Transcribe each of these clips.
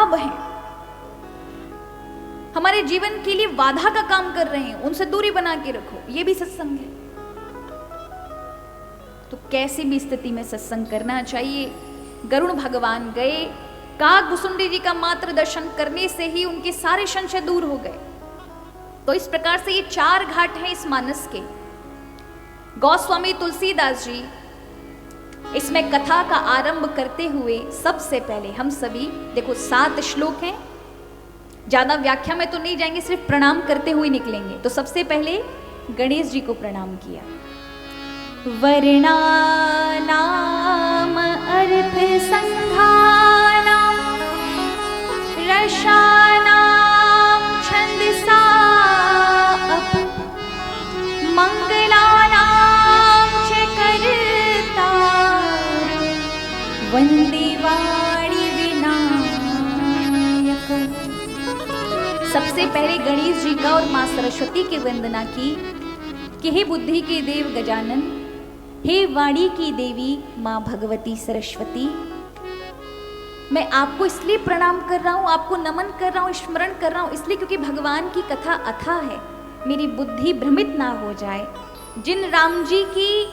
खराब हैं, हमारे जीवन के लिए बाधा का काम कर रहे हैं, उनसे दूरी बना के रखो, ये भी सत्संग है। तो कैसी भी स्थिति में सत्संग करना चाहिए। गरुड़ भगवान गए, काकभुसुंडी जी का मात्र दर्शन करने से ही उनके सारे संशय दूर हो गए। तो इस प्रकार से ये 4 घाट हैं इस मानस के। गोस्वामी तुलसीदास जी इसमें कथा का आरंभ करते हुए सबसे पहले हम सभी देखो 7 श्लोक हैं, ज्यादा व्याख्या में तो नहीं जाएंगे, सिर्फ प्रणाम करते हुए निकलेंगे। तो सबसे पहले गणेश जी को प्रणाम किया। वर्णानाम अर्थ संघानाम रसानाम छंदसा मंगलानाम च कर्ता वंदे वाणी विनायक। सबसे पहले गणेश जी का और मां सरस्वती की वंदना की कि हे बुद्धि के देव गजानन, हे वाणी की देवी मां भगवती सरस्वती, मैं आपको इसलिए प्रणाम कर रहा हूँ, आपको नमन कर रहा हूँ, स्मरण कर रहा हूँ इसलिए क्योंकि भगवान की कथा अथाह है, मेरी बुद्धि भ्रमित ना हो जाए। जिन राम जी की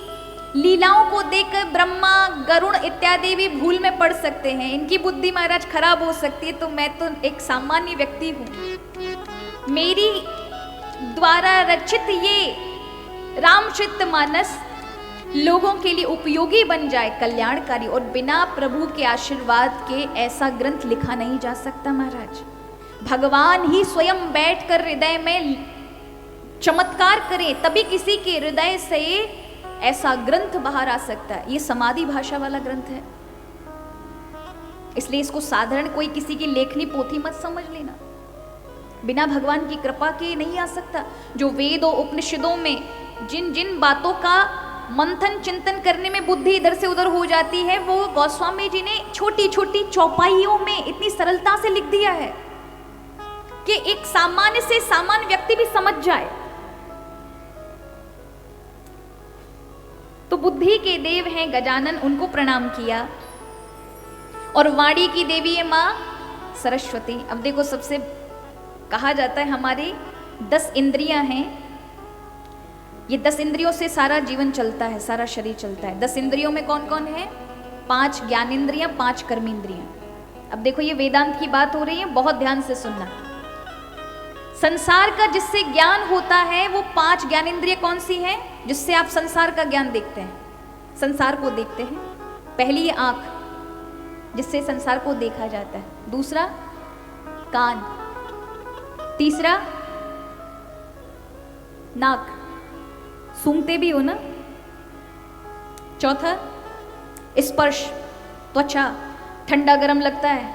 लीलाओं को देखकर ब्रह्मा गरुड़ इत्यादि भी भूल में पड़ सकते हैं, इनकी बुद्धि महाराज खराब हो सकती है, तो मैं तो एक सामान्य व्यक्ति हूँ, मेरी द्वारा रचित ये रामचरित मानस लोगों के लिए उपयोगी बन जाए, कल्याणकारी। और बिना प्रभु के आशीर्वाद के ऐसा ग्रंथ लिखा नहीं जा सकता महाराज। भगवान ही स्वयं बैठकर हृदय में चमत्कार करें, तभी किसी के हृदय से ऐसा ग्रंथ बाहर आ सकता है। ये समाधि भाषा वाला ग्रंथ है, इसलिए इसको साधारण कोई किसी की लेखनी पोथी मत समझ लेना। बिना भगवान की कृपा के नहीं आ सकता। जो वेदों उपनिषदों में जिन जिन बातों का मंथन चिंतन करने में बुद्धि इधर से उधर हो जाती है, वो गोस्वामी जी ने छोटी छोटी चौपाइयों में इतनी सरलता से लिख दिया है कि एक सामान्य से सामान्य व्यक्ति भी समझ जाए। तो बुद्धि के देव हैं गजानन, उनको प्रणाम किया। और वाणी की देवी है मां सरस्वती। अब देखो, सबसे कहा जाता है हमारी 10 इंद्रियां हैं, ये 10 इंद्रियों से सारा जीवन चलता है, सारा शरीर चलता है। 10 इंद्रियों में कौन कौन है? 5 ज्ञानेंद्रियां, 5 कर्मेंद्रियां। अब देखो, ये वेदांत की बात हो रही है, बहुत ध्यान से सुनना। संसार का जिससे ज्ञान होता है वो 5 ज्ञानेंद्रिय कौन सी हैं? जिससे आप संसार का ज्ञान देखते हैं, संसार को देखते हैं। पहली ये आंख, जिससे संसार को देखा जाता है। दूसरा कान, तीसरा नाक, सूंघते भी हो ना। चौथा स्पर्श, त्वचा, ठंडा गरम लगता है,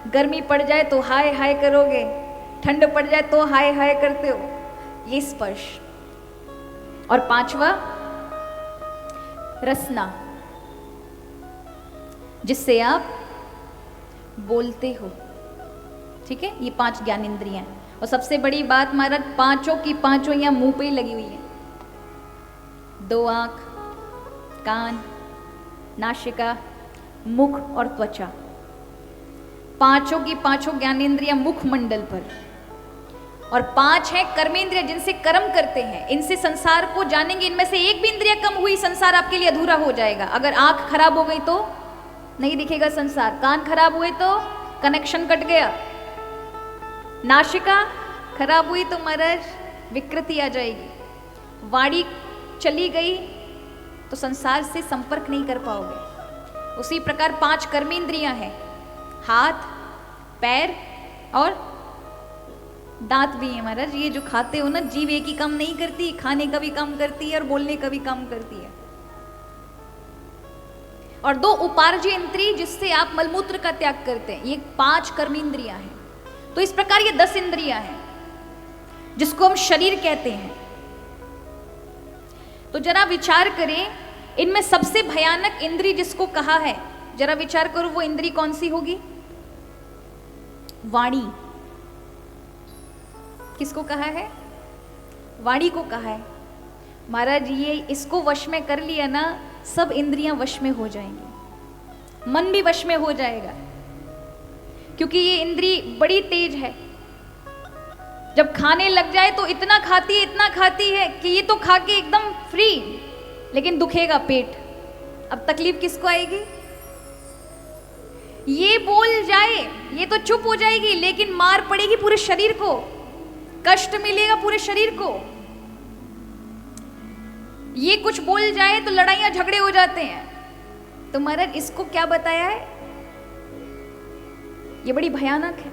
गर्मी पड़ जाए तो हाय हाय करोगे, ठंड पड़ जाए तो हाय हाय करते हो, ये स्पर्श। और 5वां रसना, जिससे आप बोलते हो। ठीक है, ये 5 ज्ञानेंद्रियां हैं। और सबसे बड़ी बात महाराज, पांचों की पांचों यहां मुंह पे ही लगी हुई है। 2 आंख, कान, नासिका, मुख और त्वचा, पांचों की पांचों ज्ञानेंद्रियां मुख मंडल पर। और 5 हैं कर्मेंद्रिय, जिनसे कर्म करते हैं, इनसे संसार को जानेंगे। इनमें से एक भी इंद्रिय कम हुई, संसार आपके लिए अधूरा हो जाएगा। अगर आंख खराब हो गई तो नहीं दिखेगा संसार, कान खराब हुए तो कनेक्शन कट गया, नासिका खराब हुई तो महाराज विकृति आ जाएगी, वाणी चली गई तो संसार से संपर्क नहीं कर पाओगे। उसी प्रकार 5 कर्मेंद्रियां हैं, हाथ, पैर और दांत भी है महाराज। ये जो खाते हो ना, जीभ एक ही काम नहीं करती, खाने का भी काम करती है और बोलने का भी काम करती है। और 2 उपार्ज्य इंद्रिय, जिससे आप मलमूत्र का त्याग करते हैं, ये 5 कर्मेंद्रियां हैं। तो इस प्रकार ये 10 इंद्रियां हैं, जिसको हम शरीर कहते हैं। तो जरा विचार करें, इनमें सबसे भयानक इंद्रिय जिसको कहा है, जरा विचार करो, वो इंद्रिय कौन सी होगी? वाणी। किसको कहा है? वाणी को कहा है। महाराज ये इसको वश में कर लिया ना, सब इंद्रियां वश में हो जाएंगी, मन भी वश में हो जाएगा। क्योंकि ये इंद्री बड़ी तेज है। जब खाने लग जाए तो इतना खाती है कि ये तो खा के एकदम फ्री, लेकिन दुखेगा पेट। अब तकलीफ किसको आएगी? ये बोल जाए, ये तो चुप हो जाएगी, लेकिन मार पड़ेगी पूरे शरीर को, कष्ट मिलेगा पूरे शरीर को। ये कुछ बोल जाए तो लड़ाइयां झगड़े हो जाते हैं। तो महाराज इसको क्या बताया है? ये बड़ी भयानक है।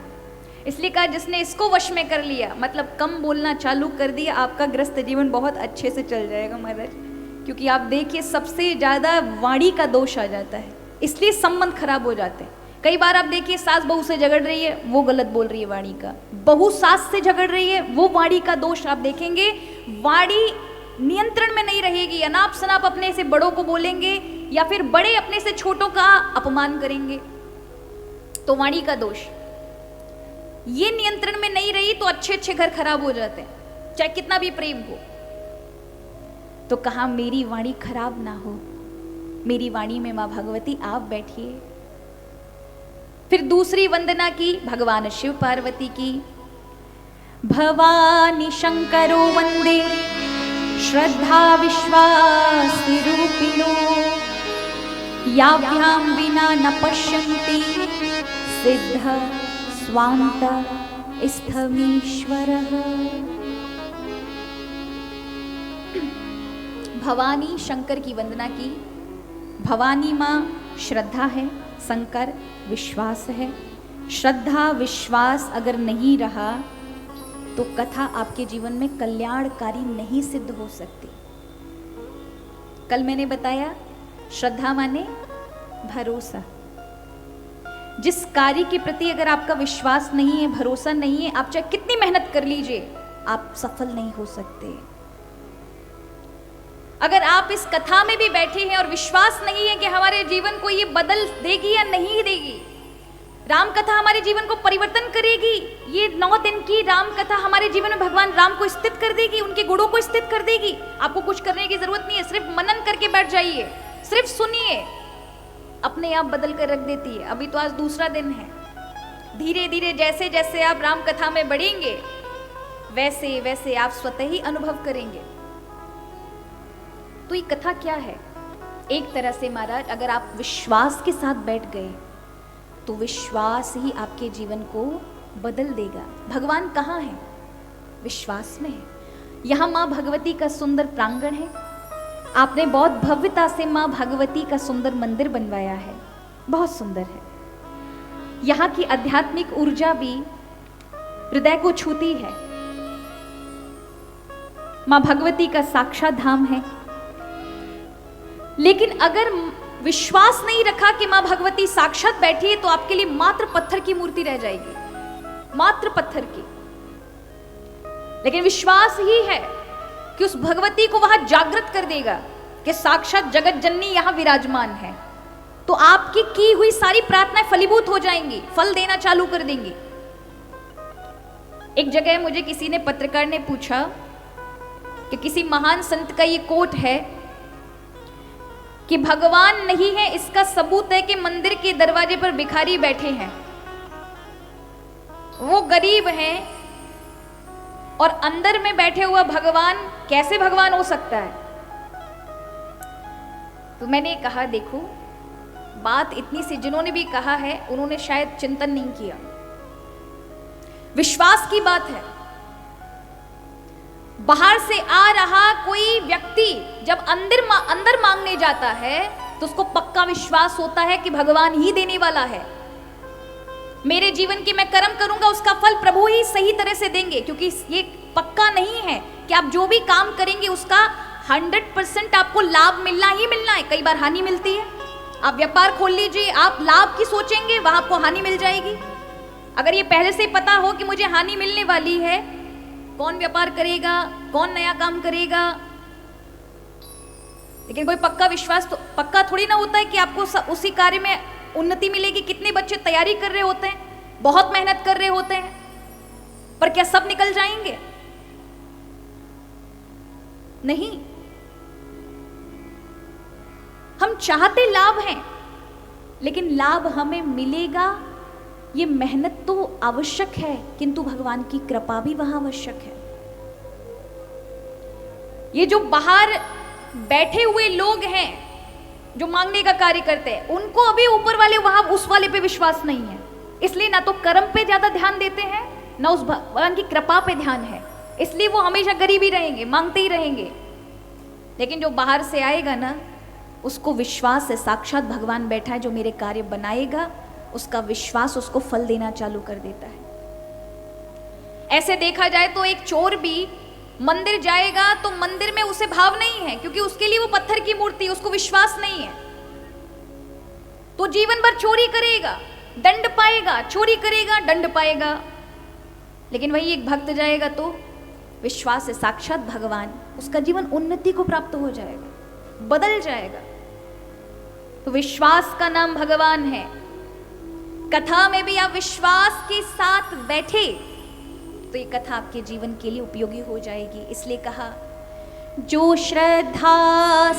इसलिए कहा जिसने इसको वश में कर लिया, मतलब कम बोलना चालू कर दिया, आपका गृहस्थ जीवन बहुत अच्छे से चल जाएगा महाराज। क्योंकि आप देखिए सबसे ज्यादा वाणी का दोष आ जाता है, इसलिए संबंध खराब हो जाते हैं। कई बार आप देखिए सास बहू से झगड़ रही है, वो गलत बोल रही है वाणी का, बहू सास से झगड़ रही है, वो वाणी का दोष आप देखेंगे। वाणी नियंत्रण में नहीं रहेगी, अनाप शनाप अपने से बड़ों को बोलेंगे या फिर बड़े अपने से छोटों का अपमान करेंगे, तो वाणी का दोष। ये नियंत्रण में नहीं रही तो अच्छे घर खराब हो जाते हैं, चाहे कितना भी प्रेम हो। तो कहा मेरी वाणी खराब ना हो, मेरी वाणी में मां भगवती आप बैठिए। फिर दूसरी वंदना की भगवान शिव पार्वती की। भवानी शंकरो वंदे श्रद्धा विश्वास रूपिणो, याभ्यां विना न पश्यन्ति सिद्ध स्वांत स्थमीश्वरः। भवानी शंकर की वंदना की। भवानी माँ श्रद्धा है, शंकर विश्वास है। श्रद्धा विश्वास अगर नहीं रहा तो कथा आपके जीवन में कल्याणकारी नहीं सिद्ध हो सकती। कल मैंने बताया श्रद्धा माने भरोसा। जिस कार्य के प्रति अगर आपका विश्वास नहीं है, भरोसा नहीं है, आप चाहे कितनी मेहनत कर लीजिए, आप सफल नहीं हो सकते। अगर आप इस कथा में भी बैठे हैं और विश्वास नहीं है कि हमारे जीवन को ये बदल देगी या नहीं देगी, राम कथा हमारे जीवन को परिवर्तन करेगी, ये 9 दिन की राम कथा हमारे जीवन में भगवान राम को स्थित कर देगी, उनके गुणों को स्थित कर देगी, आपको कुछ करने की जरूरत नहीं है, सिर्फ मनन करके बैठ जाइए, सिर्फ सुनिए, अपने आप बदल कर रख देती है। अभी तो आज दूसरा दिन है। धीरे धीरे जैसे जैसे आप राम कथा में बढ़ेंगे, वैसे वैसे आप स्वतः ही अनुभव करेंगे। तो ये कथा क्या है? एक तरह से महाराज अगर आप विश्वास के साथ बैठ गए तो विश्वास ही आपके जीवन को बदल देगा। भगवान कहाँ है? विश्वास में है। यहाँ माँ भगवती का सुंदर प्रांगण है। आपने बहुत भव्यता से माँ भगवती का सुंदर मंदिर बनवाया है, बहुत सुंदर है। यहाँ की आध्यात्मिक ऊर्जा भी हृदय को छूती है। माँ भगवती का साक्षात धाम है। लेकिन अगर विश्वास नहीं रखा कि मां भगवती साक्षात बैठी है, तो आपके लिए मात्र पत्थर की मूर्ति रह जाएगी, मात्र पत्थर की। लेकिन विश्वास ही है कि उस भगवती को वहां जागृत कर देगा कि साक्षात जगत जननी यहां विराजमान है, तो आपकी की हुई सारी प्रार्थनाएं फलीभूत हो जाएंगी, फल देना चालू कर देंगी। एक जगह मुझे किसी ने, पत्रकार ने पूछा कि किसी महान संत का ये कोट है कि भगवान नहीं है इसका सबूत है कि मंदिर के दरवाजे पर भिखारी बैठे हैं, वो गरीब हैं और अंदर में बैठे हुआ भगवान कैसे भगवान हो सकता है? तो मैंने कहा देखो, बात इतनी सी, जिन्होंने भी कहा है उन्होंने शायद चिंतन नहीं किया। विश्वास की बात है। बाहर से आ रहा कोई व्यक्ति जब अंदर मांगने जाता है तो उसको पक्का विश्वास होता है कि भगवान ही देने वाला है। मेरे जीवन के मैं कर्म करूंगा उसका फल प्रभु ही सही तरह से देंगे, क्योंकि ये पक्का नहीं है कि आप जो भी काम करेंगे उसका 100% आपको लाभ मिलना ही मिलना है। कई बार हानि मिलती है। आप व्यापार खोल लीजिए, आप लाभ की सोचेंगे, वहां आपको हानि मिल जाएगी। अगर ये पहले से पता हो कि मुझे हानि मिलने वाली है, कौन व्यापार करेगा, कौन नया काम करेगा? लेकिन कोई पक्का विश्वास तो पक्का थोड़ी ना होता है कि आपको उसी कार्य में उन्नति मिलेगी। कितने बच्चे तैयारी कर रहे होते हैं, बहुत मेहनत कर रहे होते हैं, पर क्या सब निकल जाएंगे? नहीं। हम चाहते लाभ हैं, लेकिन लाभ हमें मिलेगा ये मेहनत तो आवश्यक है, किंतु भगवान की कृपा भी वहां आवश्यक है। ये जो बाहर बैठे हुए लोग हैं जो मांगने का कार्य करते हैं, उनको अभी ऊपर वाले वहां उस वाले पे विश्वास नहीं है, इसलिए ना तो कर्म पे ज्यादा ध्यान देते हैं, ना उस भगवान की कृपा पे ध्यान है, इसलिए वो हमेशा गरीब ही रहेंगे, मांगते ही रहेंगे। लेकिन जो बाहर से आएगा ना, उसको विश्वास है साक्षात भगवान बैठा है जो मेरे कार्य बनाएगा, उसका विश्वास उसको फल देना चालू कर देता है। ऐसे देखा जाए तो एक चोर भी मंदिर जाएगा तो मंदिर में उसे भाव नहीं है, क्योंकि उसके लिए वो पत्थर की मूर्ति, उसको विश्वास नहीं है, तो जीवन भर चोरी करेगा, दंड पाएगा, चोरी करेगा, दंड पाएगा। लेकिन वही एक भक्त जाएगा तो विश्वास है साक्षात भगवान, उसका जीवन उन्नति को प्राप्त हो जाएगा, बदल जाएगा। तो विश्वास का नाम भगवान है। कथा में भी आप विश्वास के साथ बैठे तो ये कथा आपके जीवन के लिए उपयोगी हो जाएगी। इसलिए कहा, जो श्रद्धा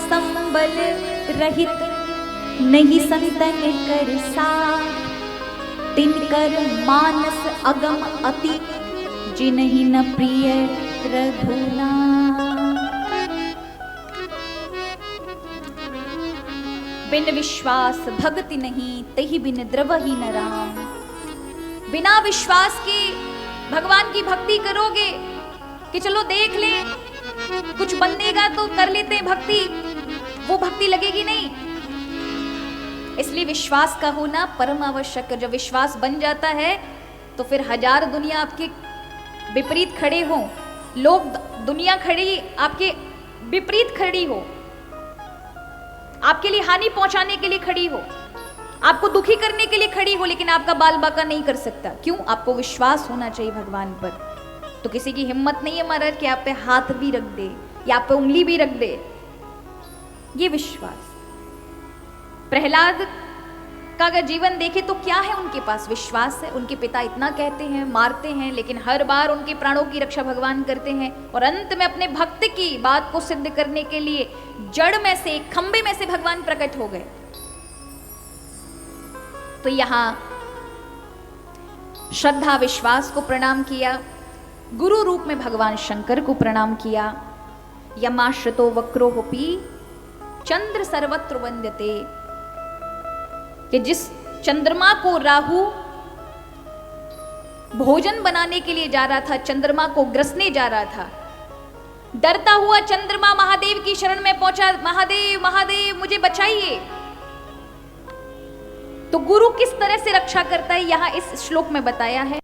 संबल रहित नहीं संतन कर साथ, तिनकर मानस अगम अति, जिन्हि न प्रिय रघुनाथ। बिन विश्वास भक्ति नहीं, तहि बिन द्रवहि न राम। बिना विश्वास के भगवान की भक्ति करोगे कि चलो देख ले कुछ बनेगा तो कर लेते हैं भक्ति, वो भक्ति लगेगी नहीं। इसलिए विश्वास का होना परम आवश्यक है। जब विश्वास बन जाता है तो फिर हजार दुनिया आपके विपरीत खड़े हो, लोग दुनिया खड़ी आपके विपरीत खड़ी हो, आपके लिए हानि पहुंचाने के लिए खड़ी हो, आपको दुखी करने के लिए खड़ी हो, लेकिन आपका बाल बाका नहीं कर सकता। क्यों? आपको विश्वास होना चाहिए भगवान पर। तो किसी की हिम्मत नहीं है महाराज कि आप पे हाथ भी रख दे या आप पे उंगली भी रख दे। ये विश्वास। प्रहलाद का अगर जीवन देखे तो क्या है उनके पास? विश्वास है। उनके पिता इतना कहते हैं, मारते हैं, लेकिन हर बार उनके प्राणों की रक्षा भगवान करते हैं, और अंत में अपने भक्त की बात को सिद्ध करने के लिए जड़ में से, खंबे में से भगवान प्रकट हो गए। तो यहां श्रद्धा विश्वास को प्रणाम किया, गुरु रूप में भगवान शंकर को प्रणाम किया। यमाश्रितो वक्रोऽपि चंद्र सर्वत्र वंद्यते, कि जिस चंद्रमा को राहु भोजन बनाने के लिए जा रहा था, चंद्रमा को ग्रसने जा रहा था, डरता हुआ चंद्रमा महादेव की शरण में पहुंचा, महादेव महादेव मुझे बचाइए। तो गुरु किस तरह से रक्षा करता है यहां इस श्लोक में बताया है।